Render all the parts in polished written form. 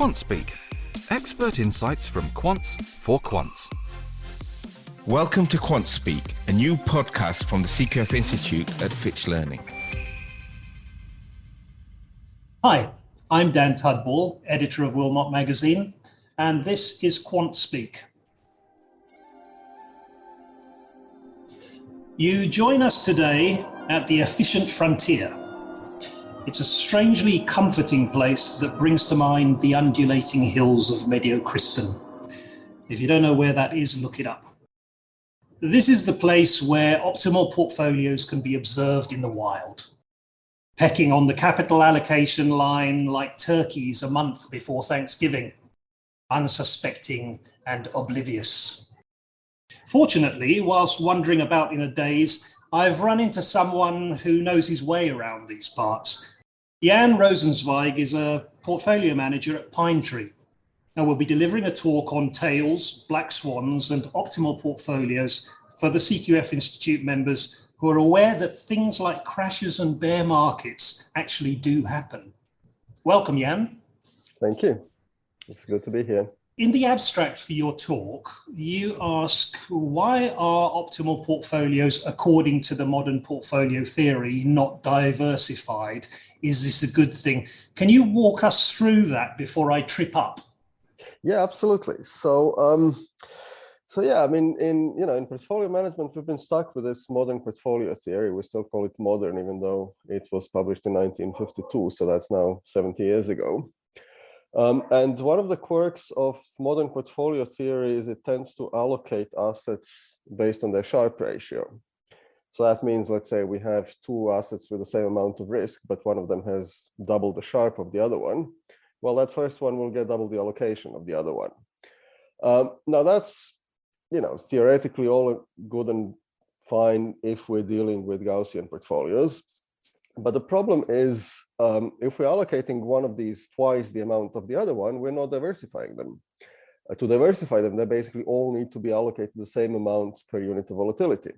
QuantSpeak, expert insights from quants for quants. Welcome to QuantSpeak, a new podcast from the CQF Institute at Fitch Learning. Hi, I'm Dan Tudball, editor of Wilmot Magazine, and this is QuantSpeak. You join us today at the efficient frontier. It's a strangely comforting place that brings to mind the undulating hills of Mediocriston. If you don't know where that is, look it up. This is the place where optimal portfolios can be observed in the wild, pecking on the capital allocation line like turkeys a month before Thanksgiving, unsuspecting and oblivious. Fortunately, whilst wandering about in a daze, I've run into someone who knows his way around these parts. Jan Rosenzweig is a portfolio manager at Pinetree, and will be delivering a talk on tails, black swans, and optimal portfolios for the CQF Institute members who are aware that things like crashes and bear markets actually do happen. Welcome, Jan. Thank you. It's good to be here. In the abstract for your talk, you ask, why are optimal portfolios, according to the modern portfolio theory, not diversified? Is this a good thing? Can you walk us through that before I trip up? Yeah, absolutely. So yeah, I mean, in portfolio management, we've been stuck with this modern portfolio theory. We still call it modern, even though it was published in 1952. So that's now 70 years ago. And one of the quirks of modern portfolio theory is it tends to allocate assets based on their Sharpe ratio. So that means, let's say we have two assets with the same amount of risk, but one of them has double the Sharpe of the other one. Well, that first one will get double the allocation of the other one. Now that's, theoretically all good and fine if we're dealing with Gaussian portfolios. But the problem is, if we're allocating one of these twice the amount of the other one, we're not diversifying them. To diversify them, they basically all need to be allocated the same amount per unit of volatility.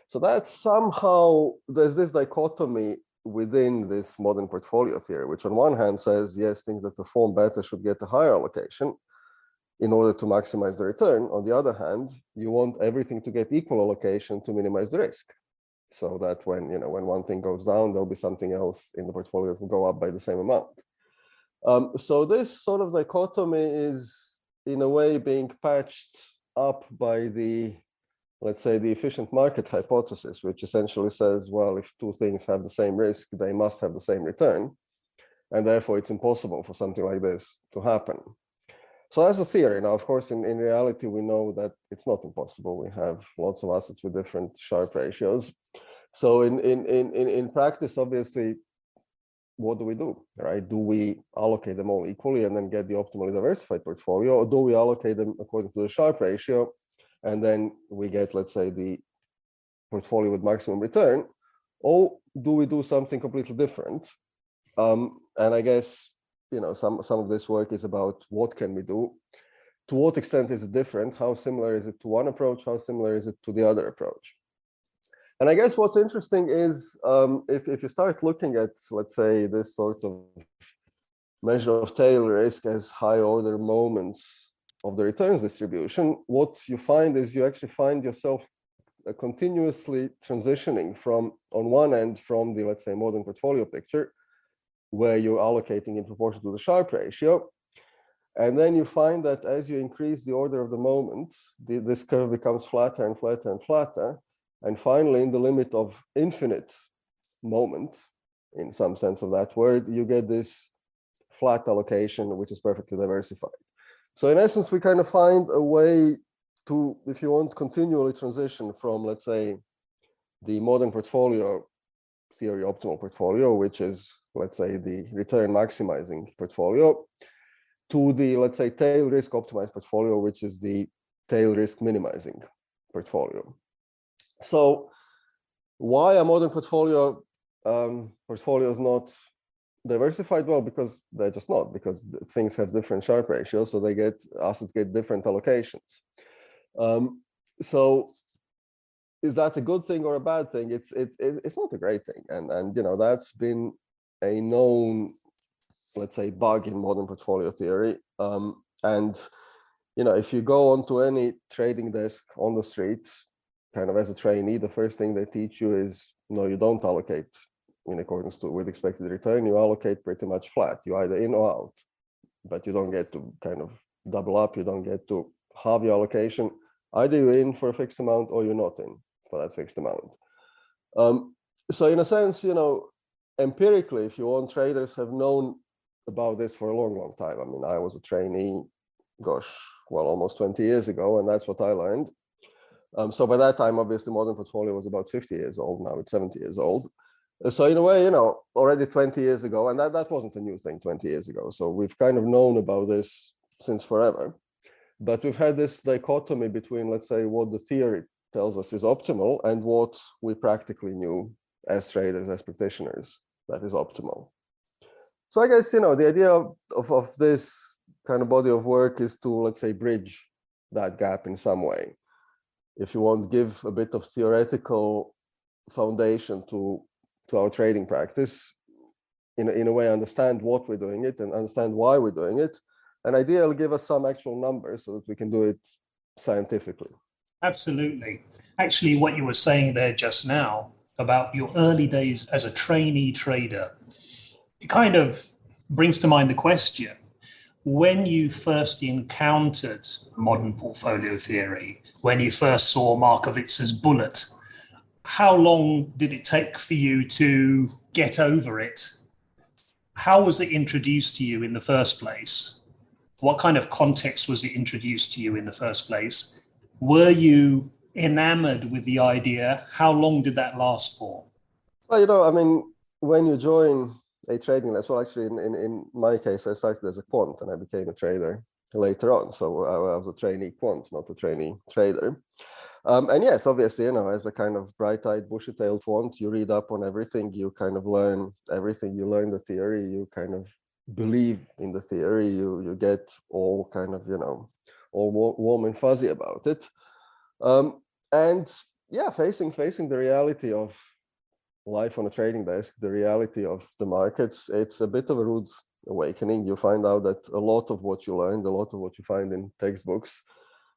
So that's somehow, there's this dichotomy within this modern portfolio theory, which on one hand says, yes, things that perform better should get a higher allocation in order to maximize the return. On the other hand, you want everything to get equal allocation to minimize the risk. So that when one thing goes down, there'll be something else in the portfolio that will go up by the same amount. So this sort of dichotomy is in a way being patched up by the, let's say, the efficient market hypothesis, which essentially says, well, if two things have the same risk, they must have the same return. And therefore, it's impossible for something like this to happen. So that's a theory. Now, of course, in reality, we know that it's not impossible. We have lots of assets with different Sharpe ratios. So in practice, obviously, what do, right? Do we allocate them all equally and then get the optimally diversified portfolio, or do we allocate them according to the Sharpe ratio, and then we get, let's say, the portfolio with maximum return, or do we do something completely different? And I guess, some of this work is about what can we do, to what extent is it different, how similar is it to one approach, how similar is it to the other approach. And I guess what's interesting is if you start looking at, let's say, this sort of measure of tail risk as high order moments of the returns distribution, what you find is you actually find yourself continuously transitioning from, on one end, from the, let's say, modern portfolio picture, where you're allocating in proportion to the Sharpe ratio. And then you find that as you increase the order of the moment, this curve becomes flatter and flatter and flatter. And finally, in the limit of infinite moment, in some sense of that word, you get this flat allocation, which is perfectly diversified. So in essence, we kind of find a way to, if you want, continually transition from, let's say, the modern portfolio theory optimal portfolio, which is, let's say, the return maximizing portfolio, to the, let's say, tail risk optimized portfolio, which is the tail risk minimizing portfolio. So why a modern portfolio is not diversified? Well, because they're just not, because things have different Sharpe ratios, so assets get different allocations. So is that a good thing or a bad thing? It's not a great thing, and that's been a known let's say, bug in modern portfolio theory. And if you go onto any trading desk on the street, kind of as a trainee, the first thing they teach you is, no, you don't allocate in accordance with expected return. You allocate pretty much flat. You either in or out, but you don't get to kind of double up. You don't get to halve your allocation. Either you're in for a fixed amount or you're not in for that fixed amount. So in a sense, empirically, if you want, traders have known about this for a long, long time. I mean, I was a trainee, almost 20 years ago, and that's what I learned. So by that time, obviously, modern portfolio was about 50 years old. Now it's 70 years old. So in a way, already 20 years ago, and that wasn't a new thing 20 years ago. So we've kind of known about this since forever. But we've had this dichotomy between, let's say, what the theory tells us is optimal and what we practically knew as traders, as practitioners, that is optimal. So I guess, the idea of this kind of body of work is to, let's say, bridge that gap in some way. If you want, give a bit of theoretical foundation to our trading practice, in a way, understand what we're doing it and understand why we're doing it, and ideally give us some actual numbers so that we can do it scientifically. Absolutely. Actually, what you were saying there just now about your early days as a trainee trader, it kind of brings to mind the question, when you first encountered modern portfolio theory, when you first saw Markowitz's bullet, how long did it take for you to get over it? How was it introduced to you in the first place? What kind of context was it introduced to you in the first place? Were you enamored with the idea? How long did that last for? Well, I mean, when you join a trading desk, well, actually, in my case, I started as a quant and I became a trader later on. So I was a trainee quant, not a trainee trader. And yes, obviously, as a kind of bright-eyed, bushy-tailed quant, you read up on everything, you kind of learn everything, you learn the theory, you kind of believe in the theory, you get all kind of, all warm and fuzzy about it. And yeah, facing the reality of life on a trading desk, the reality of the markets, it's a bit of a rude awakening. You find out that a lot of what you learned, a lot of what you find in textbooks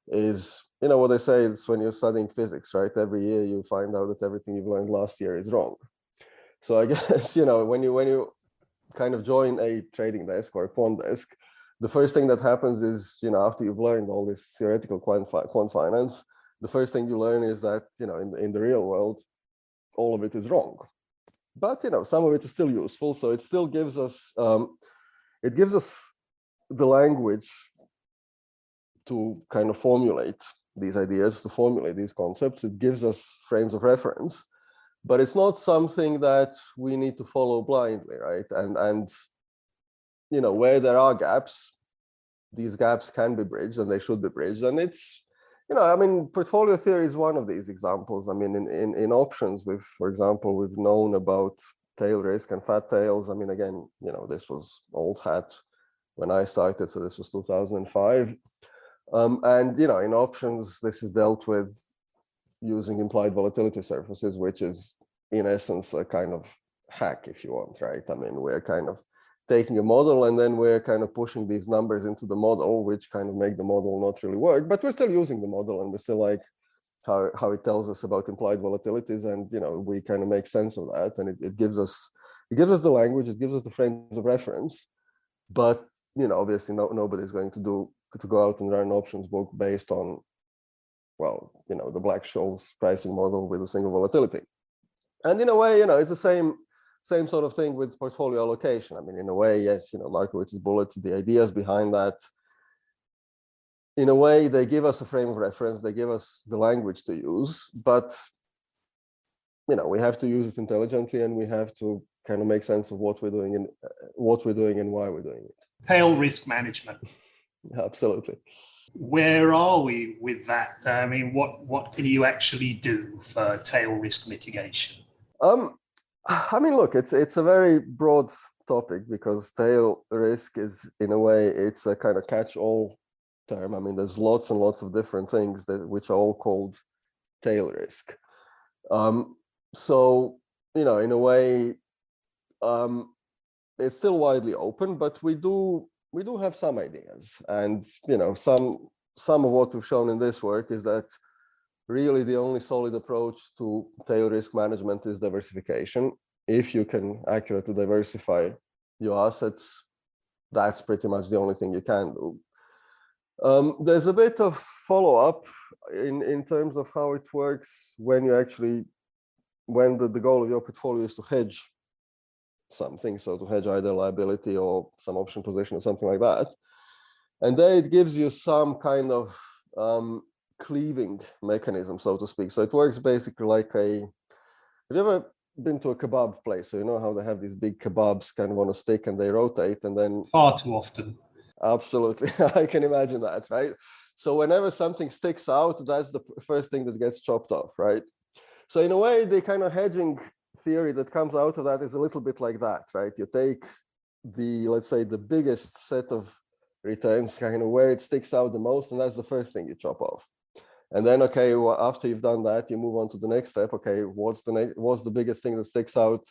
is, what they say is when you're studying physics, right? Every year you find out that everything you've learned last year is wrong. So I guess, when you kind of join a trading desk or a quant desk, the first thing that happens is, after you've learned all this theoretical quant finance, the first thing you learn is that, in the real world, all of it is wrong. But, some of it is still useful. So it still gives us, the language to kind of formulate these ideas, to formulate these concepts. It gives us frames of reference, but it's not something that we need to follow blindly, right? And where there are gaps, these gaps can be bridged and they should be bridged. And it's, portfolio theory is one of these examples. I mean, in options, for example, we've known about tail risk and fat tails. I mean, again, this was old hat when I started, so this was 2005. And, in options, this is dealt with using implied volatility surfaces, which is, in essence, a kind of hack, if you want, right? I mean, we're kind of taking a model and then we're kind of pushing these numbers into the model, which kind of make the model not really work, but we're still using the model and we're still like how it tells us about implied volatilities, and we kind of make sense of that, and it gives us the language, it gives us the frames of reference, but obviously nobody's going to go out and run an options book based on, well, the Black-Scholes pricing model with a single volatility. And in a way, it's the same sort of thing with portfolio allocation. I mean, in a way, yes, Markowitz's bullet, the ideas behind that, in a way, they give us a frame of reference, they give us the language to use, but, we have to use it intelligently and we have to kind of make sense of what we're doing and why we're doing it. Tail risk management. Absolutely. Where are we with that? I mean, what can you actually do for tail risk mitigation? I mean, look, it's a very broad topic because tail risk is, in a way, it's a kind of catch-all term. I mean, there's lots and lots of different things which are all called tail risk. So, in a way, it's still widely open, but we do have some ideas. And some of what we've shown in this work is that really the only solid approach to tail risk management is diversification. If you can accurately diversify your assets, that's pretty much the only thing you can do. There's a bit of follow-up in terms of how it works when the goal of your portfolio is to hedge something, so to hedge either liability or some option position or something like that. And then it gives you some kind of cleaving mechanism, so to speak. So it works basically like have you ever been to a kebab place? So you know how they have these big kebabs kind of on a stick and they rotate, and then Far too often. Absolutely. I can imagine that, right? So whenever something sticks out, that's the first thing that gets chopped off, right? So in a way, the kind of hedging theory that comes out of that is a little bit like that, right? You take let's say the biggest set of returns, kind of where it sticks out the most, and that's the first thing you chop off. And then, okay, well, after you've done that, you move on to the next step. Okay, what's the biggest thing that sticks out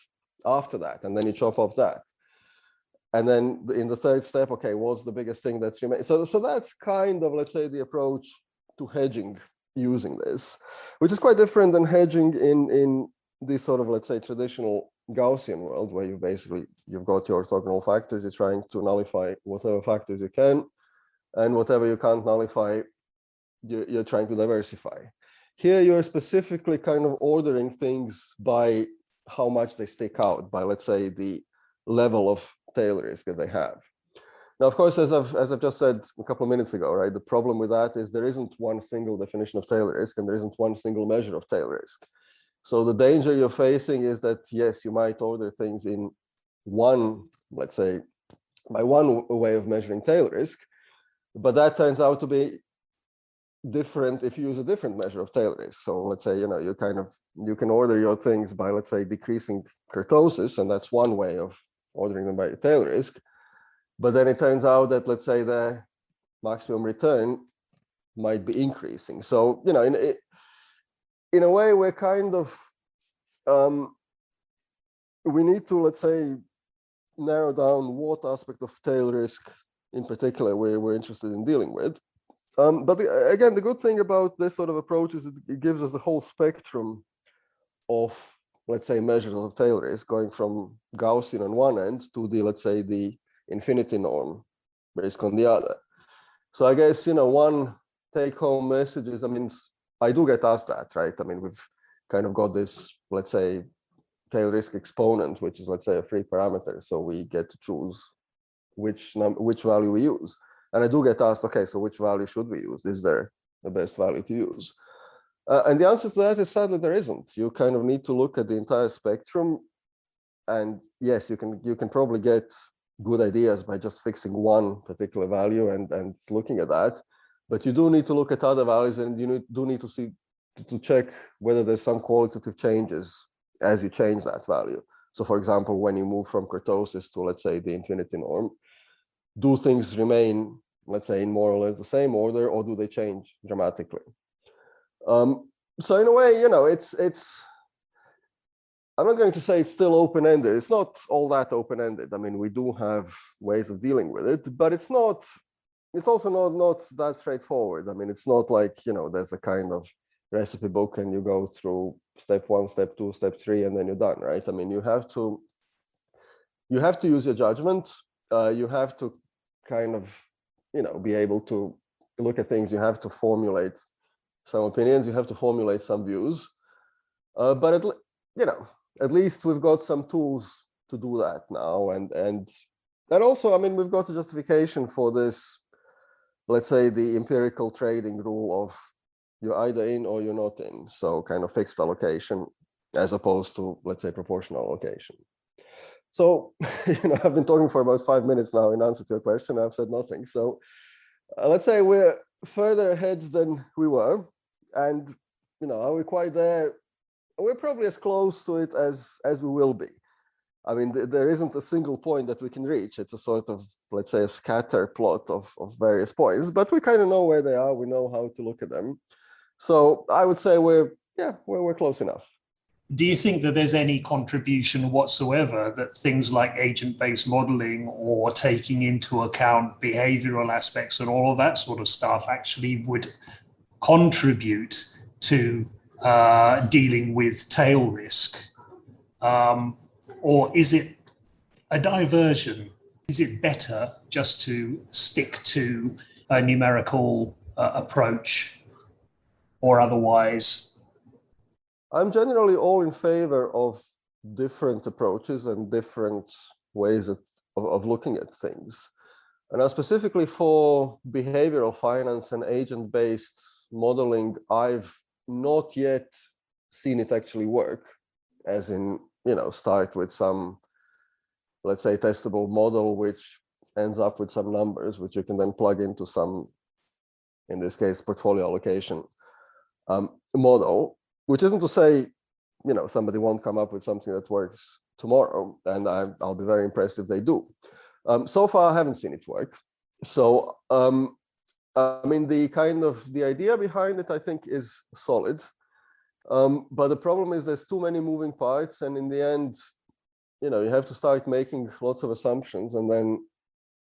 after that? And then you chop off that. And then in the third step, okay, what's the biggest thing that's remaining? So that's kind of, let's say, the approach to hedging using this, which is quite different than hedging in this sort of, let's say, traditional Gaussian world, where you've got your orthogonal factors, you're trying to nullify whatever factors you can, and whatever you can't nullify, you're trying to diversify. Here, you're specifically kind of ordering things by how much they stick out, by, let's say, the level of tail risk that they have. Now, of course, as I've just said a couple of minutes ago, right, the problem with that is there isn't one single definition of tail risk, and there isn't one single measure of tail risk. So the danger you're facing is that, yes, you might order things in one, let's say, by one way of measuring tail risk, but that turns out to be different if you use a different measure of tail risk. So let's say, you can order your things by, let's say, decreasing kurtosis, and that's one way of ordering them by tail risk. But then it turns out that, let's say, the maximum return might be increasing. So, in a way, we're kind of, we need to, let's say, narrow down what aspect of tail risk in particular we're interested in dealing with. But again, the good thing about this sort of approach is it gives us a whole spectrum of, let's say, measures of tail risk, going from Gaussian on one end to the, let's say, the infinity norm risk on the other. So I guess, one take-home message is, I do get asked that, right? We've kind of got this, let's say, tail risk exponent, which is, let's say, a free parameter. So we get to choose which value we use. And I do get asked, okay, so which value should we use? Is there the best value to use? And the answer to that is sadly there isn't. You kind of need to look at the entire spectrum. And yes, you can probably get good ideas by just fixing one particular value and looking at that. But you do need to look at other values, and you do need to check whether there's some qualitative changes as you change that value. So for example, when you move from kurtosis to, let's say, the infinity norm, do things remain, let's say, in more or less the same order, or do they change dramatically? So in a way, it's I'm not going to say it's still open-ended. It's not all that open-ended. We do have ways of dealing with it, but it's also not that straightforward. It's not like, there's a kind of recipe book and you go through step 1, step 2, step 3, and then you're done, right? You have to use your judgment. You have to kind of, be able to look at things. You have to formulate some opinions. You have to formulate some views. But at least we've got some tools to do that now. And also, we've got a justification for this, let's say, the empirical trading rule of you're either in or you're not in. So kind of fixed allocation as opposed to, let's say, proportional allocation. So, I've been talking for about 5 minutes now in answer to your question. I've said nothing. So let's say we're further ahead than we were. And, are we quite there? We're probably as close to it as we will be. There isn't a single point that we can reach. It's a sort of, let's say, a scatter plot of various points, but we kind of know where they are. We know how to look at them. So I would say we're close enough. Do you think that there's any contribution whatsoever that things like agent-based modeling or taking into account behavioral aspects and all of that sort of stuff actually would contribute to dealing with tail risk? Or is it a diversion? Is it better just to stick to a numerical approach or otherwise? I'm generally all in favor of different approaches and different ways of looking at things. And specifically for behavioral finance and agent-based modeling, I've not yet seen it actually work, as in, start with some, let's say, testable model, which ends up with some numbers, which you can then plug into some, in this case, portfolio allocation model. Which isn't to say, somebody won't come up with something that works tomorrow, and I'll be very impressed if they do. So far, I haven't seen it work. So, the idea behind it, I think, is solid. But the problem is there's too many moving parts, and in the end, you have to start making lots of assumptions, and then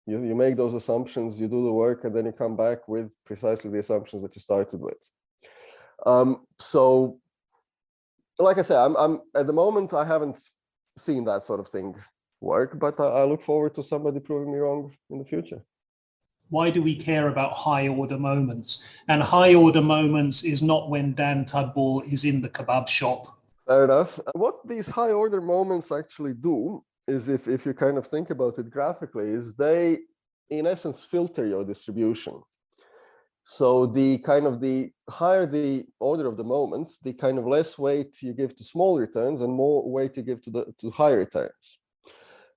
you make those assumptions, you do the work, and then you come back with precisely the assumptions that you started with. So, like I said, I'm at the moment, I haven't seen that sort of thing work, but I look forward to somebody proving me wrong in the future. Why do we care about high order moments? And high order moments is not when Dan Tudball is in the kebab shop. Fair enough. What these high order moments actually do is, if you kind of think about it graphically, is they, in essence, filter your distribution. So the higher the order of the moments, the kind of less weight you give to small returns and more weight you give to high returns.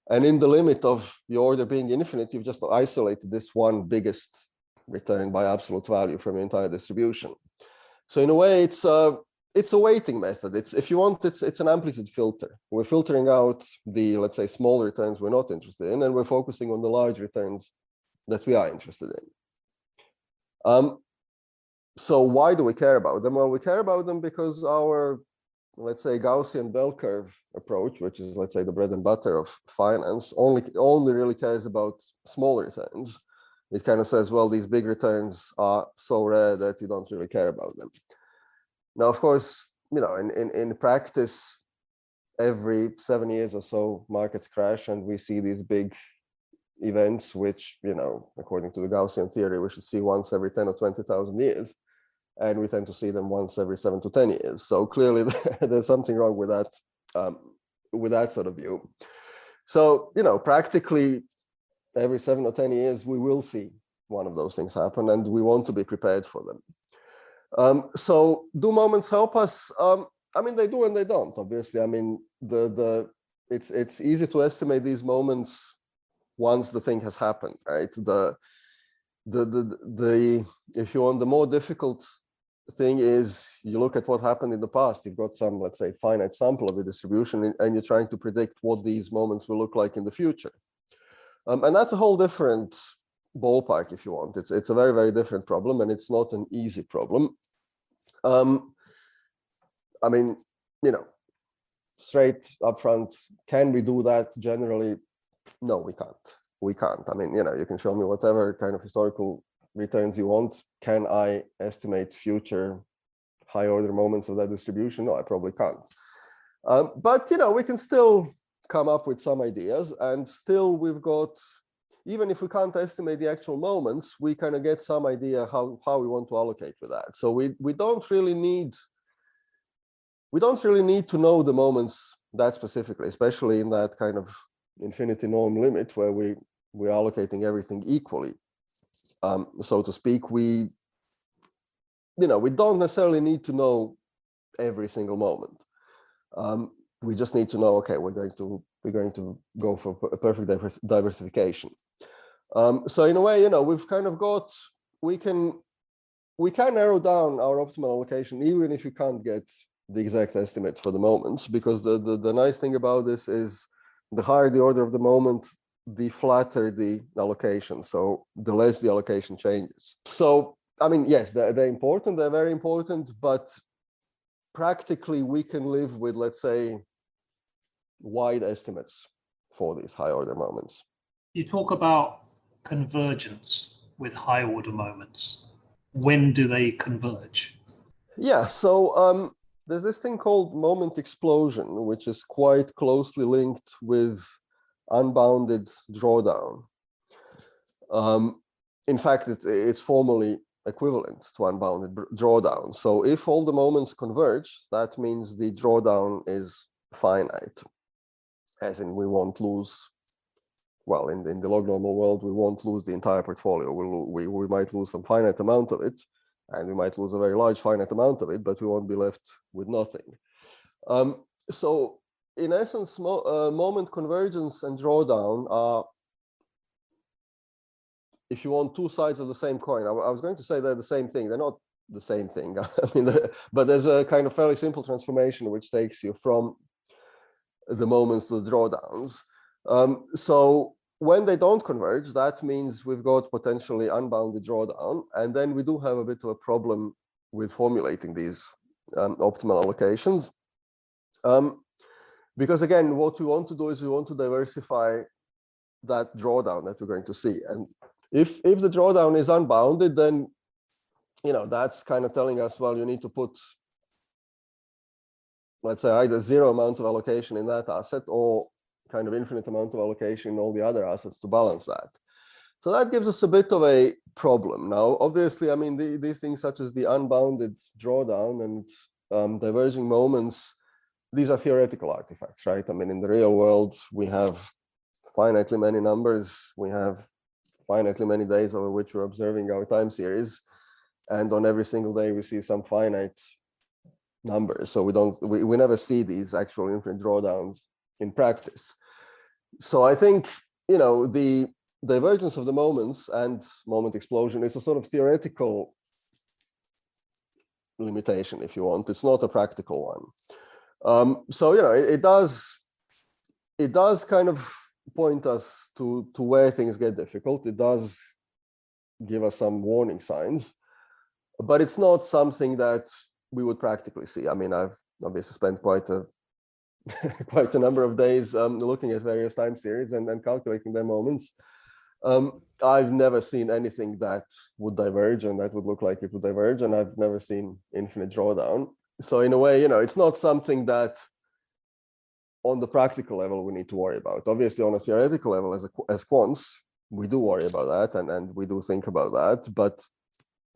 And in the limit of your order being infinite, you've just isolated this one biggest return by absolute value from your entire distribution. So in a way, it's a weighting method. If you want, it's an amplitude filter. We're filtering out the, let's say, small returns we're not interested in, and we're focusing on the large returns that we are interested in. So why do we care about them? Well, we care about them because our, let's say, Gaussian bell curve approach, which is, let's say, the bread and butter of finance, only really cares about small returns. It kind of says, well, these big returns are so rare that you don't really care about them. Now, of course, in practice, every 7 years or so, markets crash, and we see these big events, which, according to the Gaussian theory, we should see once every 10 or 20,000 years, and we tend to see them once every 7 to 10 years. So clearly, there's something wrong with that sort of view. So, practically every 7 or 10 years, we will see one of those things happen, and we want to be prepared for them. So, do moments help us? They do and they don't. Obviously, it's easy to estimate these moments once the thing has happened, right? If you want, the more difficult thing is you look at what happened in the past. You've got some, let's say, finite sample of the distribution, and you're trying to predict what these moments will look like in the future. And that's a whole different ballpark, if you want. It's a very, very different problem, and it's not an easy problem. Straight up front, can we do that generally? No, we can't. You can show me whatever kind of historical returns you want. Can I estimate future high order moments of that distribution? No, I probably can't. But we can still come up with some ideas, and still we've got, even if we can't estimate the actual moments, we kind of get some idea how we want to allocate with that. So we don't really need to know the moments that specifically, especially in that kind of infinity norm limit where we're allocating everything equally, so to speak. We don't necessarily need to know every single moment. We just need to know, okay, we're going to go for a perfect diversification. So in a way, we've kind of got, we can narrow down our optimal allocation, even if you can't get the exact estimates for the moments, because the nice thing about this is the higher the order of the moment, the flatter the allocation. So the less the allocation changes. So, yes, they're important, they're very important, but practically we can live with, let's say, wide estimates for these high order moments. You talk about convergence with high order moments. When do they converge? Yeah, so there's this thing called moment explosion, which is quite closely linked with unbounded drawdown. In fact, it's formally equivalent to unbounded drawdown. So if all the moments converge, that means the drawdown is finite, as in we won't lose, well, in the log normal world, we won't lose the entire portfolio. We might lose some finite amount of it, and we might lose a very large finite amount of it, but we won't be left with nothing. So in essence, moment convergence and drawdown are, if you want, two sides of the same coin. I was going to say they're the same thing. They're not the same thing. I mean, but there's a kind of fairly simple transformation which takes you from the moments to the drawdowns. So when they don't converge, that means we've got potentially unbounded drawdown, and then we do have a bit of a problem with formulating these optimal allocations. Because again, what we want to do is we want to diversify that drawdown that we're going to see. And if the drawdown is unbounded, then that's kind of telling us, well, you need to put, let's say, either zero amounts of allocation in that asset or kind of infinite amount of allocation in all the other assets to balance that. So that gives us a bit of a problem. Now, obviously, I mean, these things such as the unbounded drawdown and diverging moments, these are theoretical artifacts, right? I mean, in the real world, we have finitely many numbers. We have finitely many days over which we're observing our time series. And on every single day, we see some finite numbers. So we never see these actual infinite drawdowns in practice. So I think, the divergence of the moments and moment explosion is a sort of theoretical limitation, if you want. It's not a practical one. So, it does kind of point us to where things get difficult. It does give us some warning signs, but it's not something that we would practically see. I mean, I've obviously spent quite a number of days looking at various time series and calculating their moments. I've never seen anything that would diverge and that would look like it would diverge, and I've never seen infinite drawdown. So in a way, it's not something that on the practical level we need to worry about. Obviously, on a theoretical level, as quants, we do worry about that and we do think about that. But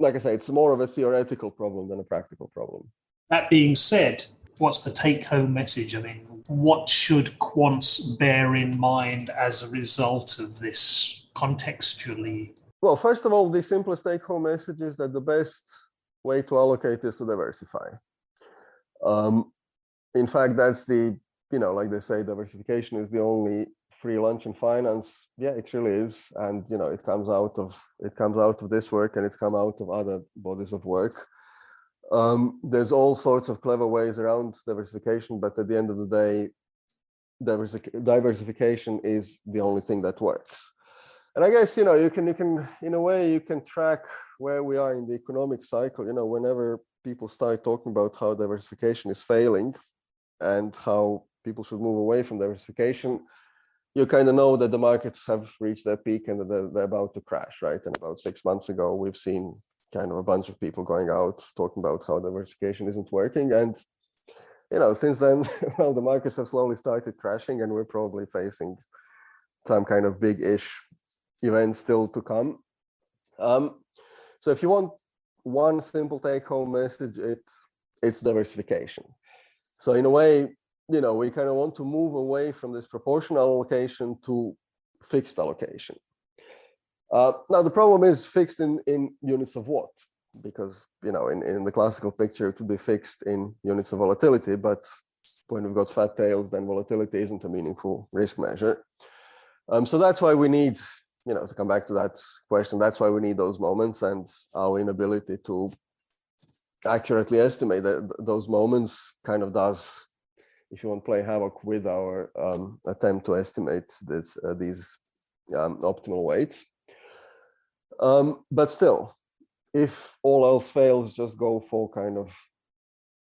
like I say, it's more of a theoretical problem than a practical problem. That being said, what's the take-home message? I mean, what should quants bear in mind as a result of this contextually? Well, first of all, the simplest take-home message is that the best way to allocate is to diversify. In fact, that's the, like they say, diversification is the only free lunch in finance. Yeah, it really is. And, it comes out of this work, and it's come out of other bodies of work. There's all sorts of clever ways around diversification, but at the end of the day, diversification is the only thing that works. And I guess, you can, in a way, you can track where we are in the economic cycle. Whenever people start talking about how diversification is failing and how people should move away from diversification, you kind of know that the markets have reached their peak and that they're about to crash, right? And about 6 months ago, we've seen kind of a bunch of people going out talking about how diversification isn't working. And, since then, well, the markets have slowly started crashing, and we're probably facing some kind of big-ish event still to come. So if you want one simple take-home message, it's diversification. So in a way, we kind of want to move away from this proportional allocation to fixed allocation. Now, the problem is fixed in units of what? Because, in the classical picture, it would be fixed in units of volatility, but when we've got fat tails, then volatility isn't a meaningful risk measure. So that's why we need, to come back to that question, that's why we need those moments, and our inability to accurately estimate those moments kind of does, if you want, play havoc with our attempt to estimate these optimal weights. But still, if all else fails, just go for kind of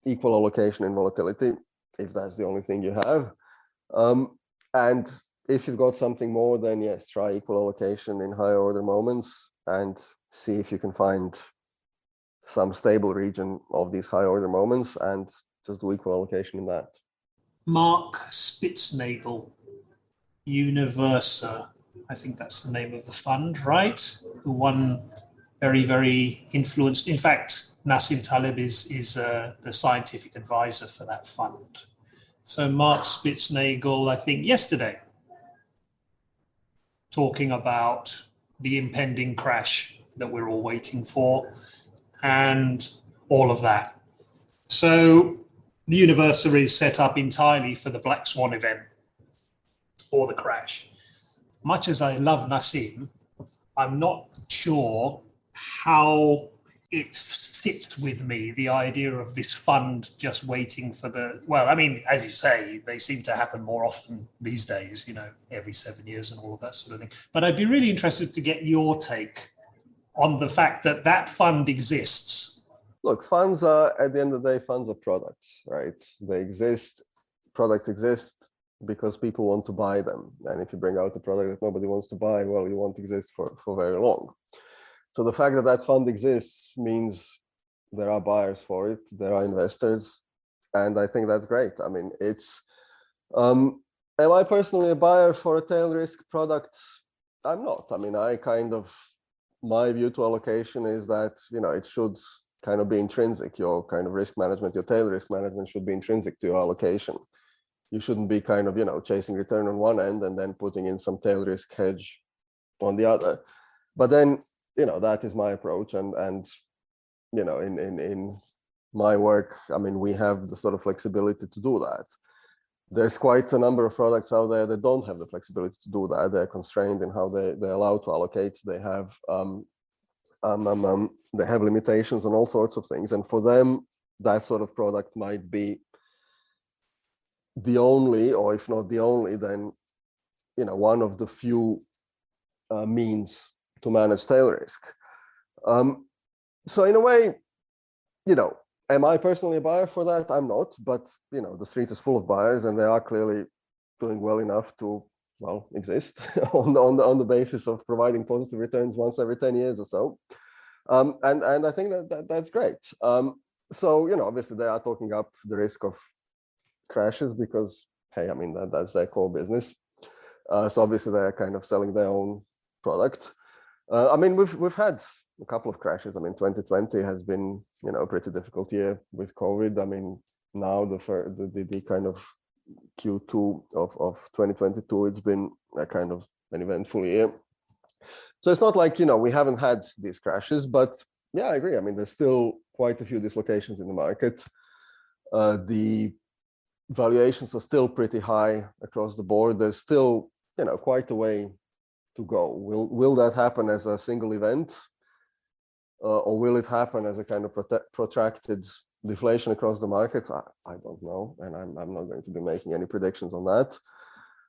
equal allocation in volatility, if that's the only thing you have. And if you've got something more, then yes, try equal allocation in higher order moments and see if you can find some stable region of these high order moments and just do equal allocation in that. Mark Spitznagel, Universa, I think that's the name of the fund, right? The one very, very influenced. In fact, Nassim Taleb is the scientific advisor for that fund. So Mark Spitznagel, I think yesterday, talking about the impending crash that we're all waiting for and all of that. So the Universa is set up entirely for the Black Swan event or the crash. Much as I love Nassim, I'm not sure how it sits with me, the idea of this fund just waiting for the, well, I mean, as you say, they seem to happen more often these days, you know, every 7 years and all of that sort of thing. But I'd be really interested to get your take on the fact that that fund exists. Look, funds are, at the end of the day, funds are products, right? They exist, products exist because people want to buy them. And if you bring out a product that nobody wants to buy, well, you won't exist for very long. So the fact that that fund exists means there are buyers for it, there are investors, and I think that's great. I mean, it's, am I personally a buyer for a tail risk product? I'm not. I mean, my view to allocation is that, you know, it should kind of be intrinsic. Your kind of risk management, your tail risk management should be intrinsic to your allocation. You shouldn't be kind of, you know, chasing return on one end and then putting in some tail risk hedge on the other. But then, you know, that is my approach. And you know, in my work, I mean, we have the sort of flexibility to do that. There's quite a number of products out there that don't have the flexibility to do that. They're constrained in how they're allowed to allocate. They have limitations on all sorts of things. And for them, that sort of product might be the only, or if not the only, then, you know, one of the few means to manage tail risk. So in a way, you know, am I personally a buyer for that? I'm not, but, you know, the street is full of buyers and they are clearly doing well enough to, well, exist on the basis of providing positive returns once every 10 years or so. And I think that's great. So, you know, obviously they are talking up the risk of crashes because, hey, I mean, that's their core business. So obviously they're kind of selling their own product. I mean, we've had a couple of crashes. I mean, 2020 has been, you know, a pretty difficult year with COVID. I mean, now the kind of Q2 of 2022, it's been a kind of an eventful year. So it's not like, you know, we haven't had these crashes, but yeah, I agree. I mean, there's still quite a few dislocations in the market. The valuations are still pretty high across the board. There's still, you know, quite a way to go. Will that happen as a single event? Or will it happen as a kind of protracted deflation across the markets? I don't know, and I'm not going to be making any predictions on that.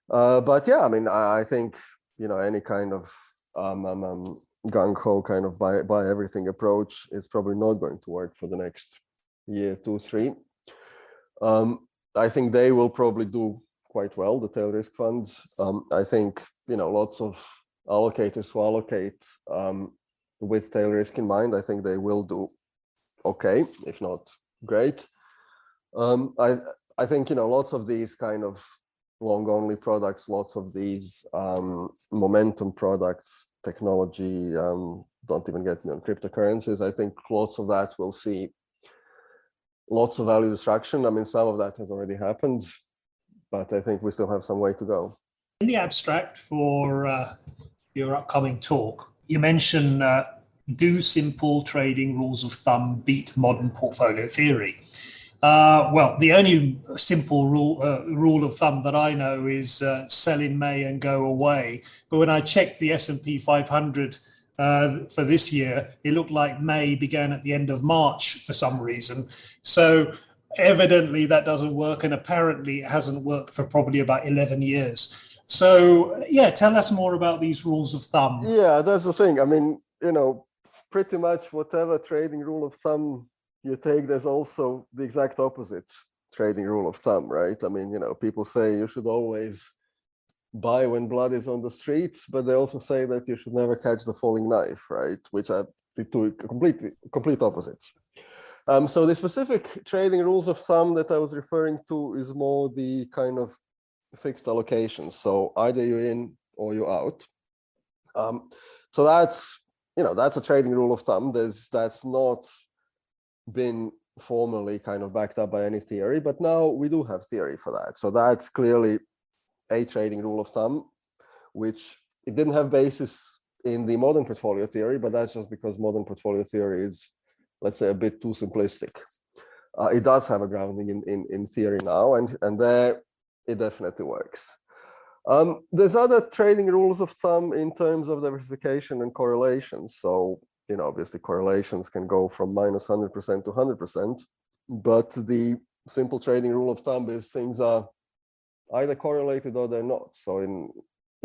But yeah, I mean, I think, you know, any kind of gung-ho kind of buy everything approach is probably not going to work for the next year, 2, 3. I think they will probably do quite well, the tail risk funds. I think, you know, lots of allocators who allocate with tail risk in mind, I think they will do okay, if not great. I think, you know, lots of these kind of long-only products, lots of these momentum products, technology, don't even get me on cryptocurrencies. I think lots of that will see lots of value destruction. I mean, some of that has already happened, but I think we still have some way to go. In the abstract for your upcoming talk, you mention do simple trading rules of thumb beat modern portfolio theory? Well, the only simple rule of thumb that I know is sell in May and go away. But when I checked the S&P 500 for this year, it looked like May began at the end of March for some reason. So evidently that doesn't work, and apparently it hasn't worked for probably about 11 years. So yeah, tell us more about these rules of thumb. Yeah, that's the thing. I mean, you know, pretty much whatever trading rule of thumb you take, there's also the exact opposite trading rule of thumb, right? I mean, people say you should always buy when blood is on the streets, but they also say that you should never catch the falling knife, right? Which are the two complete opposites. So the specific trading rules of thumb that I was referring to is more the kind of fixed allocation. So either you're in or you're out. So that's a trading rule of thumb. That's not been formally kind of backed up by any theory, but now we do have theory for that. So that's clearly a trading rule of thumb, which it didn't have basis in the modern portfolio theory, but that's just because modern portfolio theory is, let's say, a bit too simplistic. It does have a grounding in theory now, and there it definitely works. There's other trading rules of thumb in terms of diversification and correlation. So, obviously correlations can go from minus 100% to 100%, but the simple trading rule of thumb is things are either correlated or they're not. So in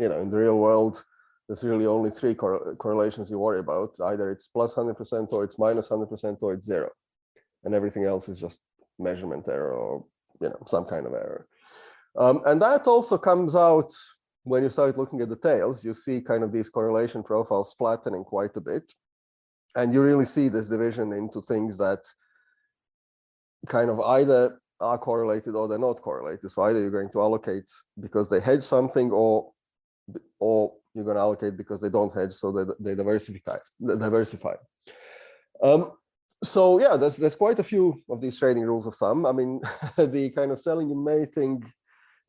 the real world, there's really only three correlations you worry about. Either it's plus 100% or it's minus 100% or it's zero. And everything else is just measurement error or, some kind of error. And that also comes out when you start looking at the tails. You see kind of these correlation profiles flattening quite a bit. And you really see this division into things that kind of either are correlated or they're not correlated. So either you're going to allocate because they hedge something, or you're going to allocate because they don't hedge, so they diversify. So yeah, there's quite a few of these trading rules of thumb. I mean, the kind of selling in May thing,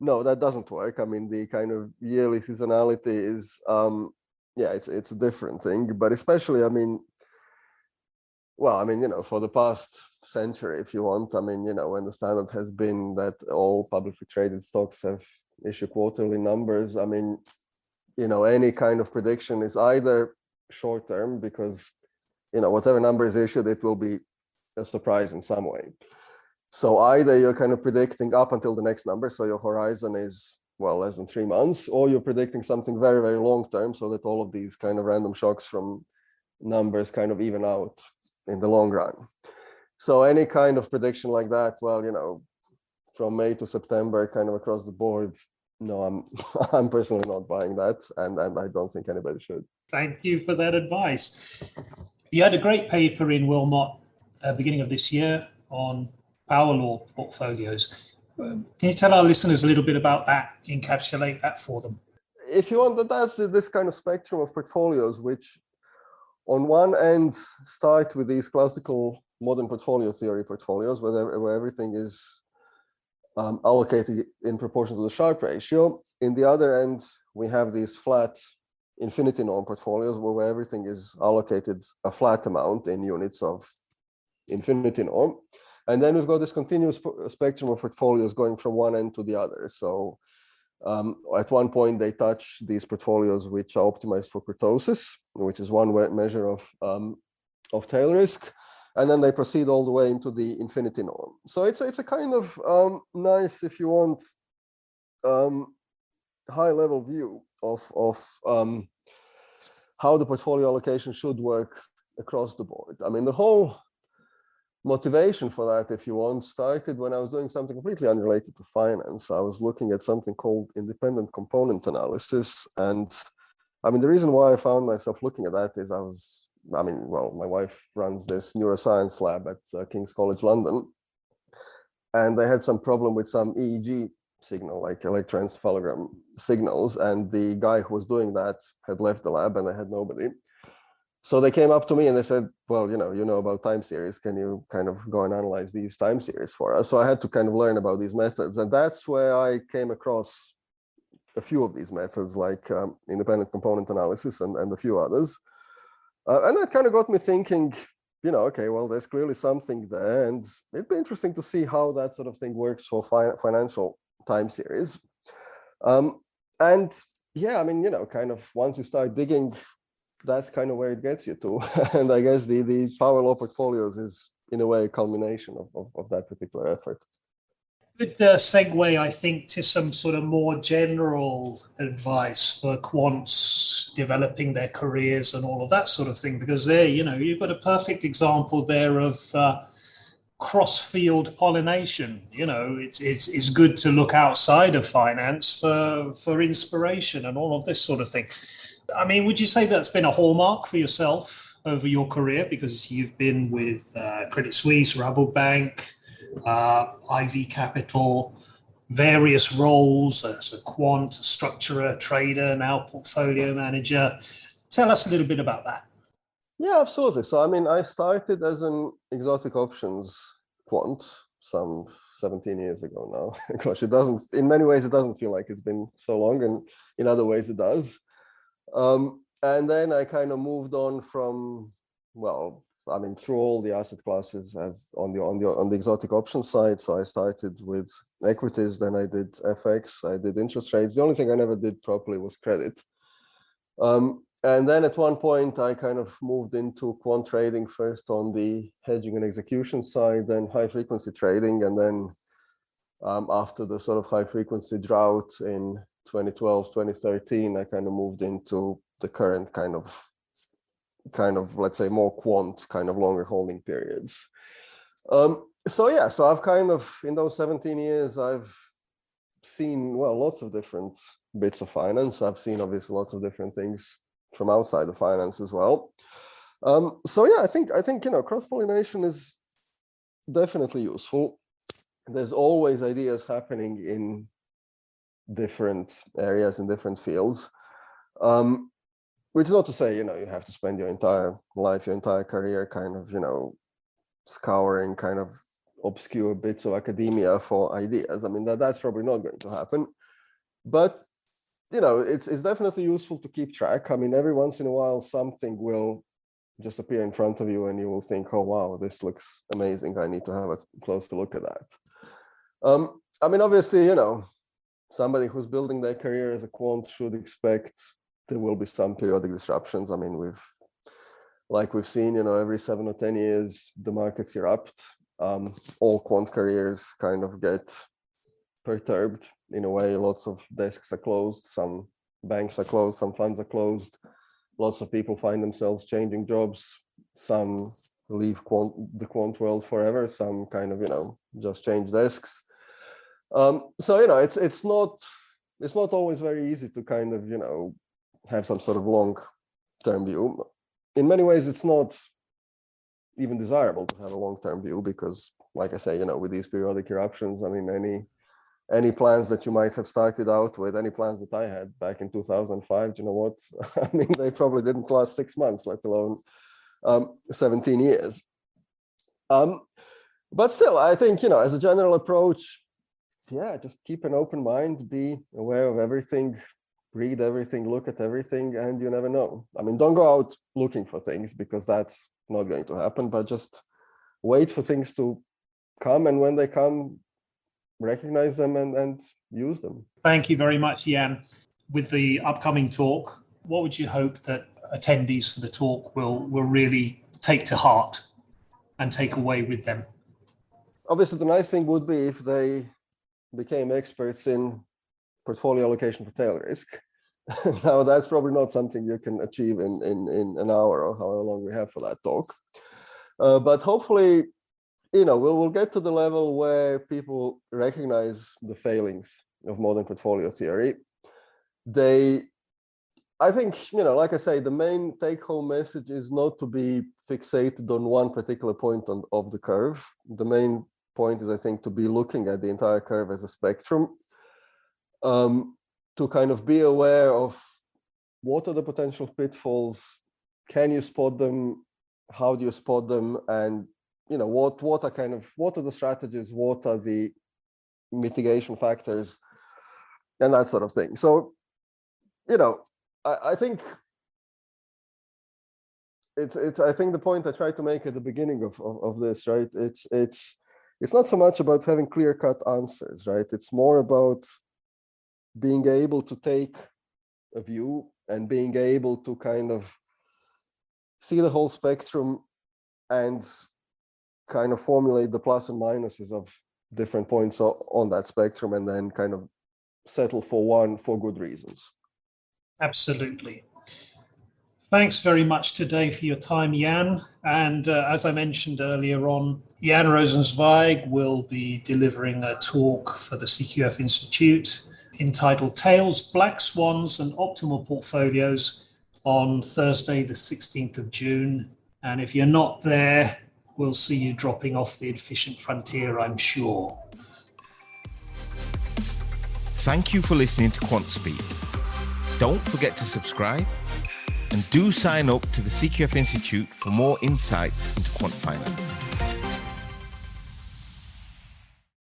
no, that doesn't work. I mean, the kind of yearly seasonality is, it's a different thing. But especially, for the past century, if you want, when the standard has been that all publicly traded stocks have issued quarterly numbers, any kind of prediction is either short term because, whatever number is issued, it will be a surprise in some way. So either you're kind of predicting up until the next number, so your horizon is, less than 3 months, or you're predicting something very, very long term, so that all of these kind of random shocks from numbers kind of even out in the long run. So any kind of prediction like that, from May to September, kind of across the board, no, I'm personally not buying that, and I don't think anybody should. Thank you for that advice. You had a great paper in Wilmot beginning of this year on power law portfolios. Can you tell our listeners a little bit about that, encapsulate that for them? If you want, that's this kind of spectrum of portfolios, which on one end start with these classical modern portfolio theory portfolios where everything is allocated in proportion to the Sharpe ratio. In the other end, we have these flat infinity norm portfolios where everything is allocated a flat amount in units of infinity norm. And then we've got this continuous spectrum of portfolios going from one end to the other. So at one point, they touch these portfolios which are optimized for kurtosis, which is one measure of tail risk. And then they proceed all the way into the infinity norm. So it's a kind of nice, if you want, high-level view of how the portfolio allocation should work across the board. The whole motivation for that, if you want, started when I was doing something completely unrelated to finance. I was looking at something called independent component analysis. And the reason why I found myself looking at that is my wife runs this neuroscience lab at King's College London, and they had some problem with some EEG signal, like electroencephalogram signals, and the guy who was doing that had left the lab and they had nobody. So they came up to me and they said, well, you know about time series, can you kind of go and analyze these time series for us? So I had to kind of learn about these methods, and that's where I came across a few of these methods, like independent component analysis and a few others. And that kind of got me thinking, okay, well, there's clearly something there, and it'd be interesting to see how that sort of thing works for financial time series. And yeah, kind of once you start digging, that's kind of where it gets you to. And I guess the power law portfolios is, in a way, a culmination of that particular effort. Good segue, I think, to some sort of more general advice for quants developing their careers and all of that sort of thing, because there, you've got a perfect example there of cross-field pollination. You know, it's good to look outside of finance for inspiration and all of this sort of thing. I mean, would you say that's been a hallmark for yourself over your career? Because you've been with Credit Suisse, Rabobank, IV Capital, various roles as a quant, a structurer, trader, now portfolio manager. Tell us a little bit about that. Yeah, absolutely. So, I mean, I started as an exotic options quant some 17 years ago now. Gosh, in many ways, it doesn't feel like it's been so long, and in other ways it does. And then I kind of moved on from, well, I mean, through all the asset classes as on the exotic options side. So I started with equities, then I did FX, I did interest rates. The only thing I never did properly was credit. And then at one point, I kind of moved into quant trading, first on the hedging and execution side, then high frequency trading. And then after the sort of high frequency drought in 2012, 2013, I kind of moved into the current kind of, let's say, more quant, kind of longer holding periods. So I've kind of, in those 17 years, I've seen, well, lots of different bits of finance. I've seen obviously lots of different things from outside of finance as well. I think cross-pollination is definitely useful. There's always ideas happening in different areas, in different fields, which is not to say, you have to spend your entire life, your entire career kind of, scouring kind of obscure bits of academia for ideas. I mean, that's probably not going to happen, but it's definitely useful to keep track. I mean, every once in a while, something will just appear in front of you and you will think, oh, wow, this looks amazing. I need to have a closer look at that. I mean, obviously, somebody who's building their career as a quant should expect there will be some periodic disruptions. I mean, we've seen, every 7 or 10 years, the markets erupt. All quant careers kind of get perturbed in a way. Lots of desks are closed, some banks are closed, some funds are closed. Lots of people find themselves changing jobs. Some leave the quant world forever. Some kind of, just change desks. It's not always very easy to kind of, have some sort of long-term view. In many ways, it's not even desirable to have a long-term view because, like I say, with these periodic eruptions, I mean, any plans that you might have started out with, any plans that I had back in 2005, you know what? I mean, they probably didn't last 6 months, let alone 17 years. But still, I think, as a general approach, just keep an open mind, be aware of everything, read everything, look at everything, and you never know. I mean, don't go out looking for things because that's not going to happen, but just wait for things to come, and when they come, recognize them and use them. Thank you very much, Jan. With the upcoming talk, what would you hope that attendees for the talk will really take to heart and take away with them? Obviously, the nice thing would be if they became experts in portfolio allocation for tail risk. Now, that's probably not something you can achieve in an hour or however long we have for that talk. But hopefully, we'll get to the level where people recognize the failings of modern portfolio theory. I think, like I say, the main take-home message is not to be fixated on one particular point of the curve. The main point is, I think, to be looking at the entire curve as a spectrum, to kind of be aware of what are the potential pitfalls, can you spot them, how do you spot them, and what are the strategies, what are the mitigation factors, and that sort of thing. So, I think I think the point I tried to make at the beginning of this, right? It's not so much about having clear-cut answers, right? It's more about being able to take a view and being able to kind of see the whole spectrum and kind of formulate the plus and minuses of different points on that spectrum, and then kind of settle for one for good reasons. Absolutely. Thanks very much today for your time, Jan. And as I mentioned earlier on, Jan Rosenzweig will be delivering a talk for the CQF Institute entitled Tails, Black Swans and Optimal Portfolios on Thursday, the 16th of June. And if you're not there, we'll see you dropping off the efficient frontier, I'm sure. Thank you for listening to QuantSpeak. Don't forget to subscribe and do sign up to the CQF Institute for more insights into quant finance.